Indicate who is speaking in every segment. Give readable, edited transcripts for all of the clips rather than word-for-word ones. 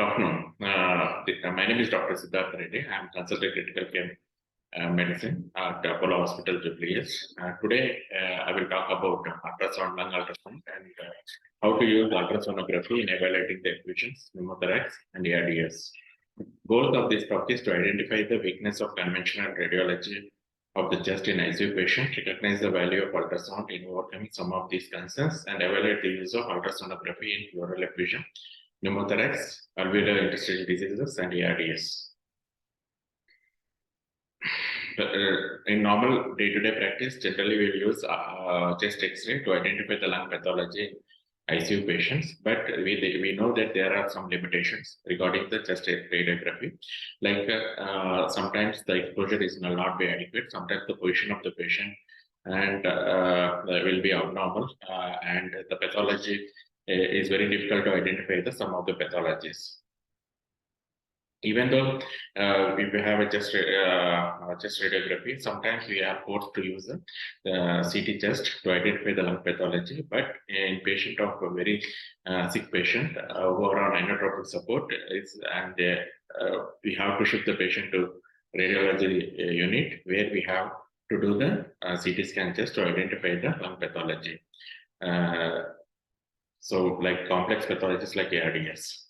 Speaker 1: Good afternoon. My name is Dr. Siddhartha Reddy. I am consultant critical care medicine at Apollo Hospital, Jubilees. Today, I will talk about ultrasound, lung ultrasound, and how to use ultrasonography in evaluating the effusions, pneumothorax, and ARDS. Goal of this talk is to identify the weakness of conventional radiology of the chest in ICU patient, recognize the value of ultrasound in overcoming some of these concerns, and evaluate the use of ultrasonography in pleural effusion, pneumothorax, alveolar interstitial diseases, and ARDS. In normal day-to-day practice, generally we will use chest X-ray to identify the lung pathology in ICU patients, but we know that there are some limitations regarding the chest radiography. Like sometimes the exposure is not be adequate, sometimes the position of the patient and will be abnormal, and the pathology is very difficult to identify some of the pathologies. Even though if we have a chest radiography, sometimes we are forced to use the CT chest to identify the lung pathology. But in patient of a very sick patient who are on inotropic support, we have to shift the patient to radiology unit where we have to do the CT scan just to identify the lung pathology. So like complex pathologies like ARDS.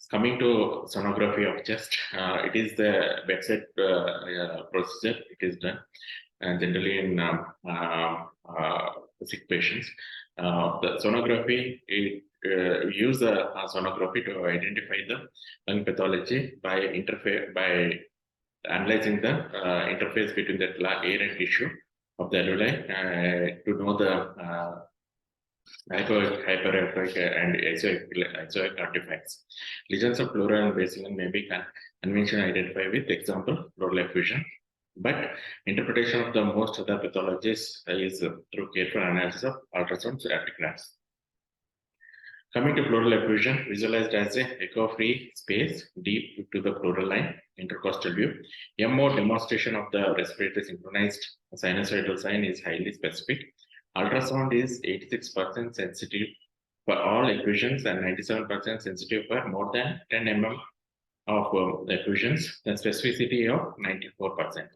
Speaker 1: Coming to sonography of chest, it is the bedside procedure. It is done generally in sick patients. The sonography, we use the sonography to identify the lung pathology by analyzing the interface between the air and tissue of the alveoli to know the hyperechoic and isoechoic artifacts. Lesions of pleural and basal may be conventionally identified with example pleural effusion, but interpretation of the most other pathologies is through careful analysis of ultrasound artifacts. Coming to pleural effusion, visualized as a echo-free space deep to the pleural line, intercostal view. MO demonstration of the respiratory synchronized sinusoidal sign is highly specific. Ultrasound is 86% sensitive for all effusions and 97% sensitive for more than 10 mm of effusions, the specificity of 94%.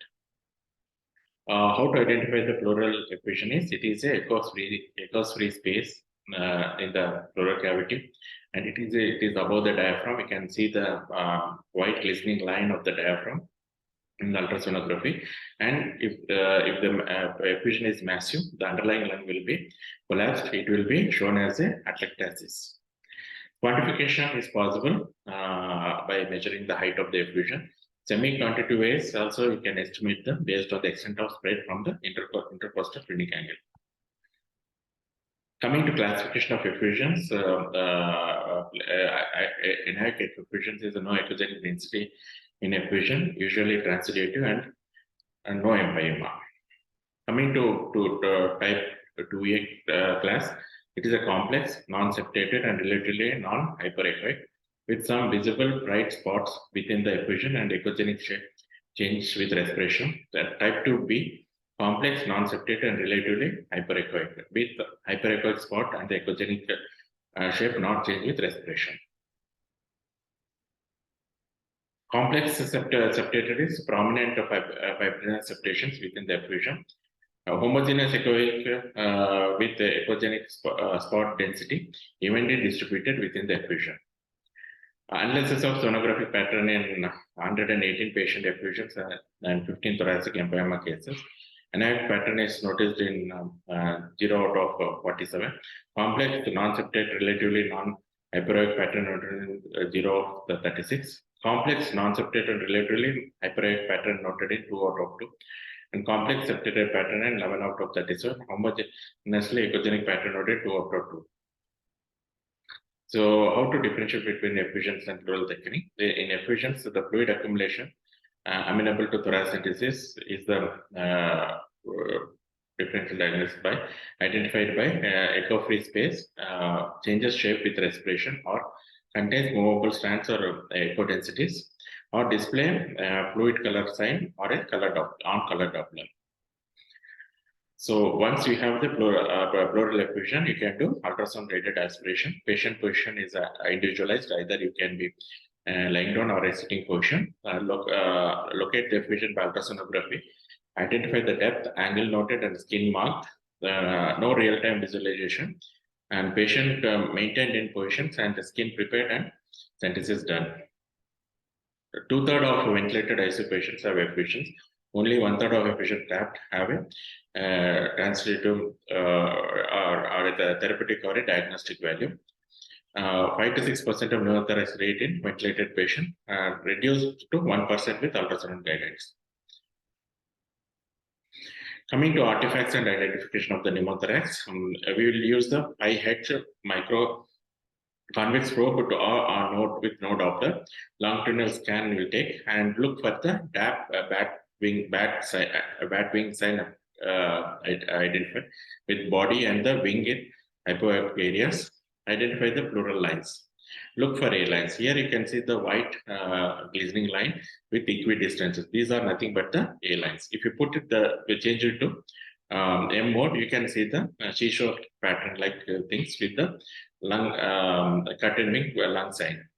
Speaker 1: How to identify the pleural effusion is, it is a echo-free space in the pleural cavity, and it is above the diaphragm. You can see the white glistening line of the diaphragm in the ultrasonography, and if the effusion is massive, the underlying lung will be collapsed. It will be shown as a atelectasis. Quantification is possible by measuring the height of the effusion. Semi-quantitative ways also you can estimate them based on the extent of spread from the intercostal clinic angle. Coming to classification of effusions, inadequate effusions is a no echogenic density in effusion, usually transidative and no empyema. Coming to type 2A class, it is a complex, non-septated and relatively non-hyperechoic with some visible bright spots within the effusion and echogenic shape change with respiration. The type 2B, complex, non-septated and relatively hyperechoic with hyperechoic spot and the echogenic shape not change with respiration. Complex septated is prominent fibrinogen septations within the effusion. Homogeneous echoic with the echogenic spot density evenly distributed within the effusion. Analysis of sonographic pattern in 118 patient effusions and 15 thoracic empyema cases. Inadequate pattern is noticed in 0 out of 47. Complex non-septated relatively non-hyperechoic pattern noted in 0 of 36. Complex non-septated relatively hyperechoic pattern noted in 2 out of 2. And complex septated pattern in 11 out of 37. Homogeneously echogenic pattern noted 2 out of 2. So how to differentiate between effusions and pleural thickening? In effusions, the fluid accumulation amenable to thoracentesis is the differential diagnosis identified by echo-free space, changes shape with respiration, or contains movable strands or echo densities, or display fluid color sign or a color on color Doppler. So once you have the pleural effusion, you can do ultrasound guided aspiration. Patient position is individualized. Either you can be lying down or a sitting position. Locate the effusion by ultrasonography. Identify the depth, angle noted, and skin marked. No real-time visualization. And patient maintained in positions and the skin prepared and synthesis done. Two-thirds of ventilated ICU patients have effusions. Only one-third of effusion trapped have a translative or a therapeutic or a diagnostic value. 5 to 6% of pneumothorax rate in ventilated patient reduced to 1% with ultrasound guidance. Coming to artifacts and identification of the pneumothorax, we will use the high-hedge micro convex probe to our node with no Doppler. Longitudinal scan will take and look for the bat wing sign identified with body and the wing in hypoechoic areas. Identify the pleural lines. Look for A lines. Here you can see the white glistening line with equidistances. These are nothing but the A lines. If you put it we change it to M mode, you can see the seashore pattern like things with the lung curtain wing lung sign.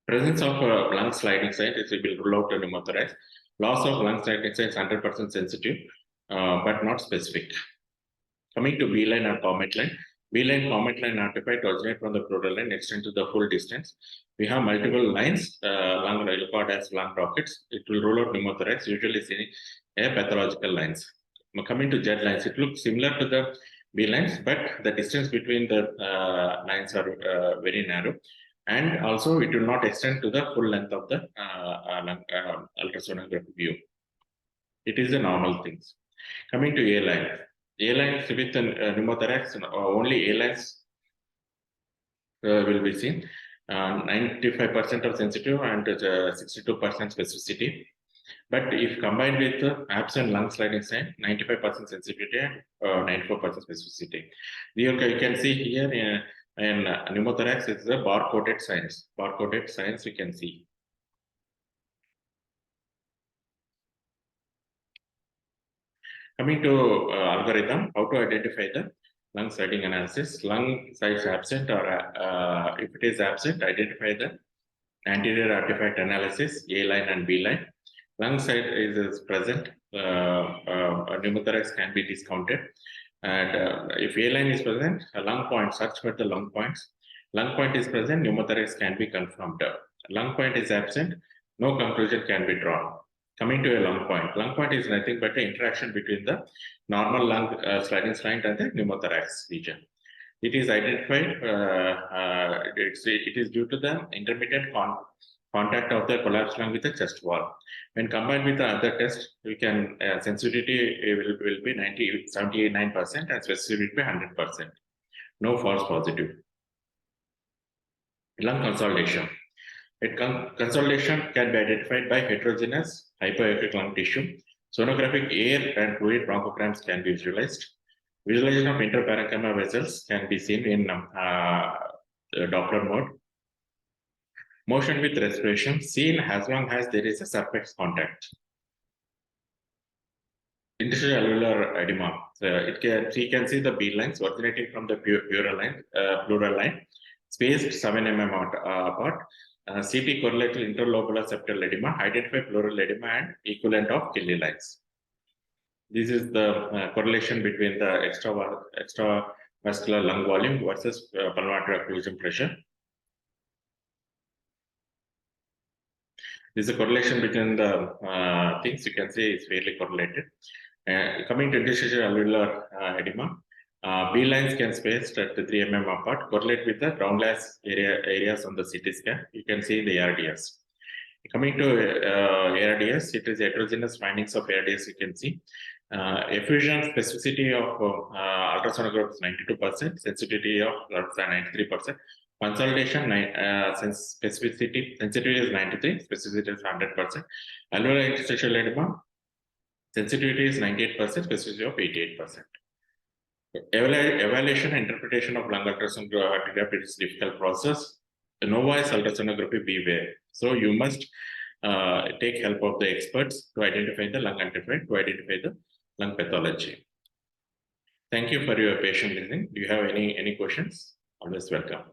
Speaker 1: Presence of lung sliding sign is will rule out the pneumothorax. Loss of lung sliding sign is 100% sensitive, but not specific. Coming to B line and comet line. B line comet line artifact originate from the pleural line, extend to the full distance. We have multiple lines, lung record as lung rockets. It will rule out pneumothorax, usually seen a pathological lines. Coming to Z lines, it looks similar to the B lines, but the distance between the lines are very narrow. And also, it will not extend to the full length of the ultrasonography view. It is the normal things. Coming to A line. A lines with pneumothorax, only A lines will be seen. 95% of sensitive and 62% specificity. But if combined with absent lung sliding sign, 95% sensitivity and 94% specificity. You can see here in pneumothorax is the bar-coded signs. Bar-coded signs we can see. Coming to algorithm, how to identify the lung sliding analysis. Lung size absent or if it is absent, identify the anterior artifact analysis, A line and B line. Lung side is present, pneumothorax can be discounted. And if A line is present, a lung point, search for the lung points. Lung point is present, pneumothorax can be confirmed. Lung point is absent, no conclusion can be drawn. Coming to a lung point is nothing but the interaction between the normal lung sliding line and the pneumothorax region. It is identified, it is due to the intermittent contact of the collapsed lung with the chest wall. When combined with the other test, we can sensitivity will be 79% and specificity will be 100%. No false positive. Lung consolidation. Consolidation can be identified by heterogeneous hypoechoic lung tissue. Sonographic air and fluid bronchograms can be visualized. Visualization of interparenchyma vessels can be seen in Doppler mode. Motion with respiration seen as long as there is a surface contact. Intercellular edema. You can see the B lines originating from the pleural line, spaced 7 mm apart. CT correlates to interlobular septal edema, identify pleural edema and equivalent of Kelly lines. This is the correlation between the extravascular lung volume versus pulmonary occlusion pressure. This is a correlation between the things you can see is fairly correlated. Coming to intercellular edema, B lines can spaced at 3 mm apart, correlate with the ground glass areas on the CT scan. You can see the ARDS. Coming to ARDS, it is heterogeneous findings of ARDS. You can see effusion specificity of ultrasonography is 92%, sensitivity of 93%. Consolidation sensitivity is 93, specificity is 100%. Alveolar interstitial edema, sensitivity is 98%, specificity of 88%. Evaluation and interpretation of lung ultrasonography is a difficult process. The novice ultrasonography, beware. So you must take help of the experts to identify the lung artifact, to identify the lung pathology. Thank you for your patient listening. Do you have any questions? Always welcome.